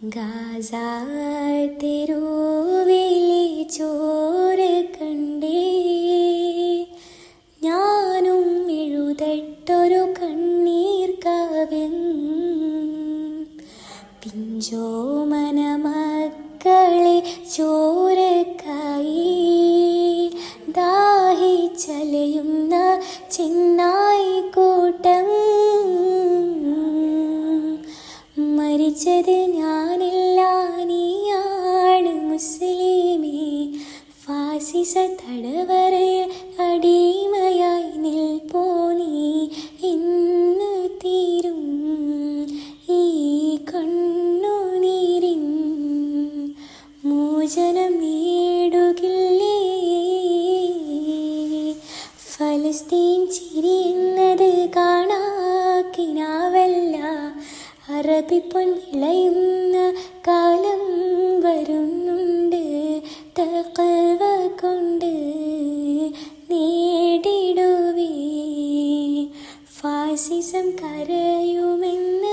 Gaza തെരുവിലെ ചോര കണ്ടേ ഞാനും എഴുതട്ടൊരു കണ്ണീർ കാവ്യം. പിഞ്ചോമന മക്കളെ ചോരക്കായി ദാഹിച്ചലയുന്ന ചെന്നായിക്കൂട്ടം. മരിച്ചത് ഞാനല്ല, നീയാണ് മുസ്ലിമേ. ഫാസിസ തടവറയിൽ അടിമയായി നിൽപ്പോ നീ. ഇന്ന് തീരും ഈ കണ്ണുനീരിൻ മോചനം നേടുകില്ലേ? ഫലസ്തീൻ ചിരി എന്നത് കാണാക്കിനാവല്ല, അറബിപ്പൊൻ വിളയുന്ന കാലം വരുന്നുണ്ട്. തഖ്വ കൊണ്ട് നേടിടുവേ ഫാസിസം കരയുമെന്ന്